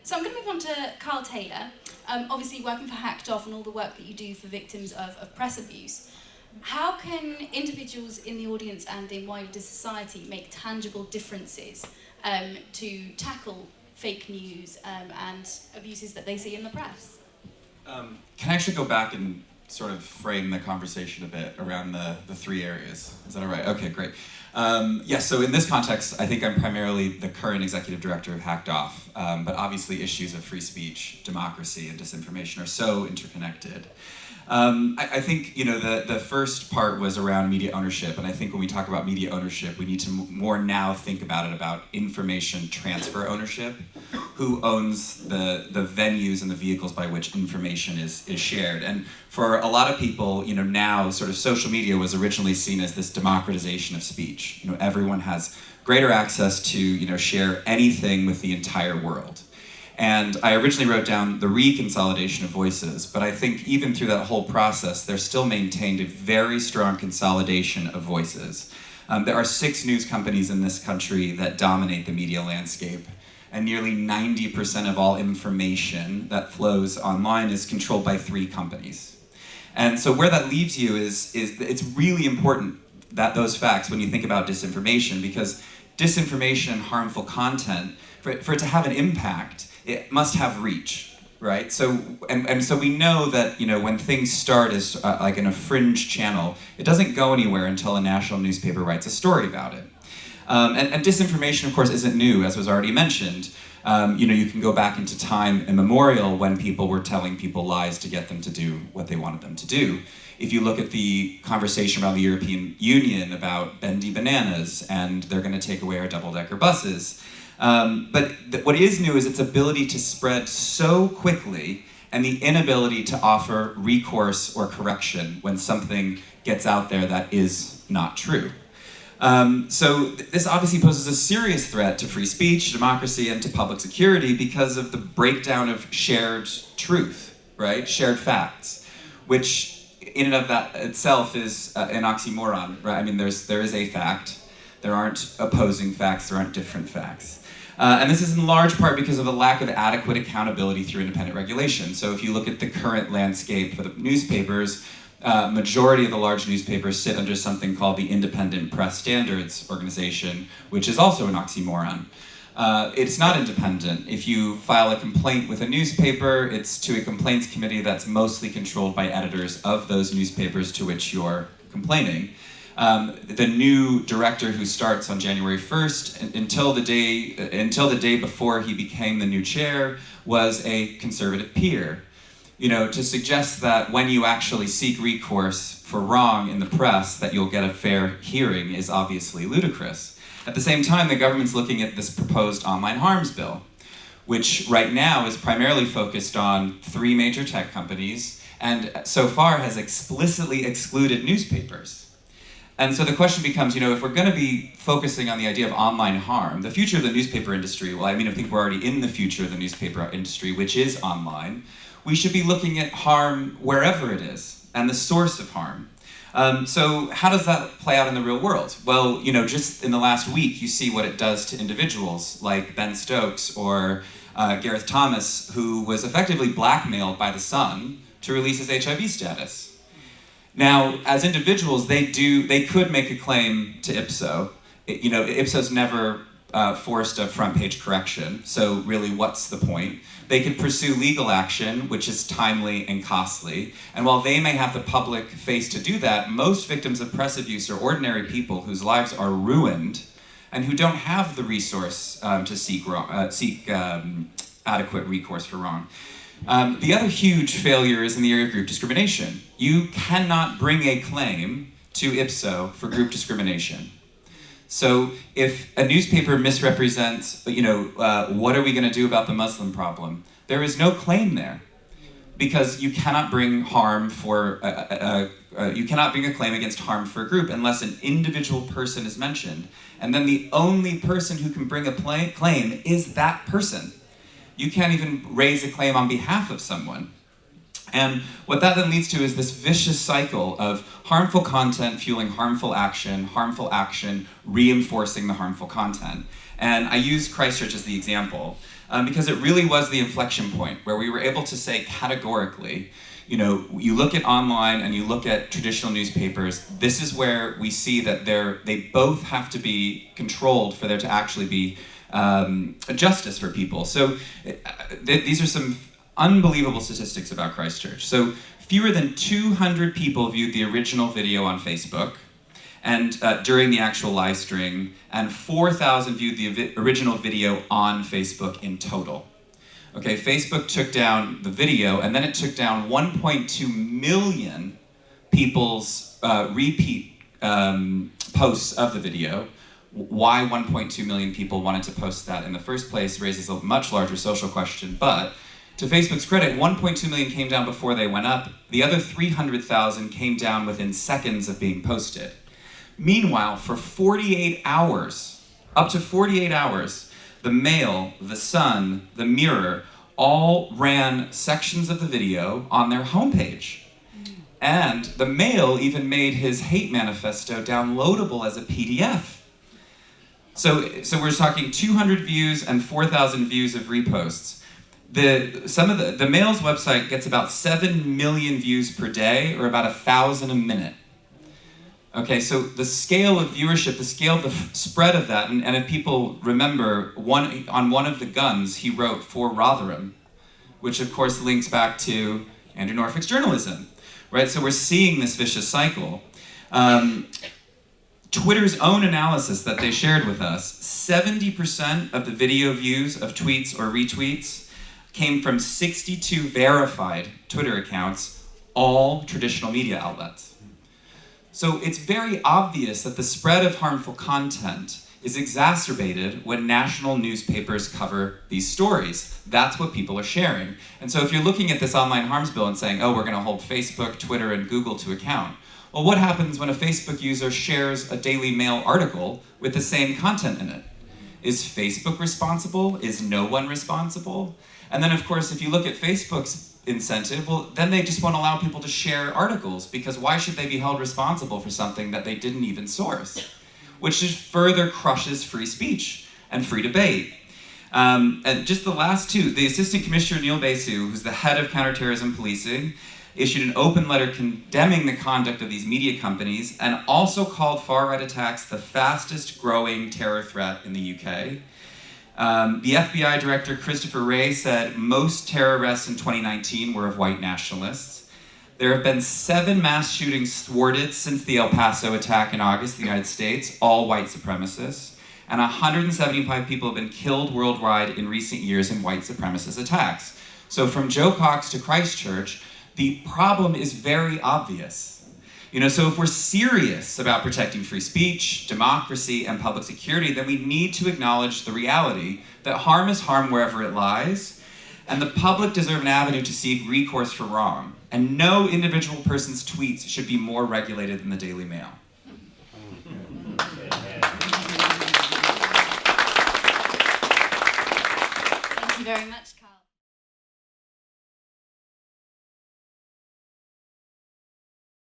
So I'm going to move on to Carl Taylor, obviously working for Hacked Off and all the work that you do for victims of press abuse. How can individuals in the audience and in wider society make tangible differences to tackle fake news and abuses that they see in the press? Can I actually go back and sort of frame the conversation a bit around the three areas? Is that all right? Okay, great. So in this context, I think I'm primarily the current executive director of Hacked Off, but obviously issues of free speech, democracy, and disinformation are so interconnected. I think the first part was around media ownership, and I think when we talk about media ownership, we need to more now think about it about information transfer ownership. Who owns the venues and the vehicles by which information is shared? And for a lot of people, now sort of social media was originally seen as this democratization of speech. Everyone has greater access to share anything with the entire world. And I originally wrote down the reconsolidation of voices, but I think even through that whole process, there's still maintained a very strong consolidation of voices. There are 6 news companies in this country that dominate the media landscape, and nearly 90% of all information that flows online is controlled by 3 companies. And so where that leaves you is it's really important that those facts when you think about disinformation, because disinformation and harmful content, for it to have an impact, it must have reach, right? So so we know that when things start as like in a fringe channel, it doesn't go anywhere until a national newspaper writes a story about it. And disinformation, of course, isn't new, as was already mentioned. You can go back into time immemorial when people were telling people lies to get them to do what they wanted them to do. If you look at the conversation around the European Union about bendy bananas and they're going to take away our double-decker buses. But what is new is its ability to spread so quickly and the inability to offer recourse or correction when something gets out there that is not true. So this obviously poses a serious threat to free speech, democracy, and to public security because of the breakdown of shared truth, right? Shared facts, which in and of that itself is an oxymoron, right? I mean, there is a fact. There aren't opposing facts. There aren't different facts. And this is in large part because of a lack of adequate accountability through independent regulation. So if you look at the current landscape for the newspapers, majority of the large newspapers sit under something called the Independent Press Standards Organization, which is also an oxymoron. It's not independent. If you file a complaint with a newspaper, it's to a complaints committee that's mostly controlled by editors of those newspapers to which you're complaining. The new director who starts on January 1st, until the day before he became the new chair, was a conservative peer. To suggest that when you actually seek recourse for wrong in the press, that you'll get a fair hearing is obviously ludicrous. At the same time, the government's looking at this proposed online harms bill, which right now is primarily focused on 3 major tech companies, and so far has explicitly excluded newspapers. And so the question becomes, if we're going to be focusing on the idea of online harm, the future of the newspaper industry, I think we're already in the future of the newspaper industry, which is online. We should be looking at harm wherever it is, and the source of harm. So how does that play out in the real world? Well, just in the last week, you see what it does to individuals like Ben Stokes or Gareth Thomas, who was effectively blackmailed by The Sun to release his HIV status. Now, as individuals, they could make a claim to Ipso. Ipso's never forced a front page correction, so really what's the point? They could pursue legal action, which is timely and costly, and while they may have the public face to do that, most victims of press abuse are ordinary people whose lives are ruined and who don't have the resource to seek adequate recourse for wrong. The other huge failure is in the area of group discrimination. You cannot bring a claim to Ipso for group discrimination. So if a newspaper misrepresents, what are we going to do about the Muslim problem? There is no claim there, because you cannot bring you cannot bring a claim against harm for a group unless an individual person is mentioned, and then the only person who can bring a claim is that person. You can't even raise a claim on behalf of someone. And what that then leads to is this vicious cycle of harmful content fueling harmful action reinforcing the harmful content. And I use Christchurch as the example. because it really was the inflection point where we were able to say categorically, you know, you look at online and you look at traditional newspapers, this is where we see that they both have to be controlled for there to actually be justice for people. So these are some unbelievable statistics about Christchurch. So fewer than 200 people viewed the original video on Facebook and during the actual live stream, and 4,000 viewed the original video on Facebook in total. Okay, Facebook took down the video, and then it took down 1.2 million people's repeat posts of the video. Why 1.2 million people wanted to post that in the first place raises a much larger social question, but to Facebook's credit, 1.2 million came down before they went up. The other 300,000 came down within seconds of being posted. Meanwhile, for 48 hours, up to 48 hours, the Mail, the Sun, the Mirror, all ran sections of the video on their homepage. And the Mail even made his hate manifesto downloadable as a PDF. So we're talking 200 views and 4,000 views of reposts. The Mail's website gets about 7 million views per day, or about 1,000 a minute. Okay, so the scale of viewership, the scale of the spread of that, and if people remember, on one of the guns he wrote for Rotherham, which of course links back to Andrew Norfolk's journalism, right? So we're seeing this vicious cycle. Twitter's own analysis that they shared with us, 70% of the video views of tweets or retweets came from 62 verified Twitter accounts, all traditional media outlets. So it's very obvious that the spread of harmful content is exacerbated when national newspapers cover these stories. That's what people are sharing. And so if you're looking at this online harms bill and saying, oh, we're going to hold Facebook, Twitter, and Google to account, well, what happens when a Facebook user shares a Daily Mail article with the same content in it? Is Facebook responsible? Is no one responsible? And then, of course, if you look at Facebook's incentive, well, then they just won't allow people to share articles, because why should they be held responsible for something that they didn't even source? Which just further crushes free speech and free debate. And just the last two, the Assistant Commissioner Neil Basu, who's the head of counterterrorism policing, issued an open letter condemning the conduct of these media companies and also called far-right attacks the fastest growing terror threat in the UK. The FBI Director Christopher Wray said most terror arrests in 2019 were of white nationalists. There have been 7 mass shootings thwarted since the El Paso attack in August in the United States, all white supremacists, and 175 people have been killed worldwide in recent years in white supremacist attacks. So from Joe Cox to Christchurch, the problem is very obvious. You know, so if we're serious about protecting free speech, democracy, and public security, then we need to acknowledge the reality that harm is harm wherever it lies, and the public deserve an avenue to seek recourse for wrong, and no individual person's tweets should be more regulated than the Daily Mail. Thank you very much.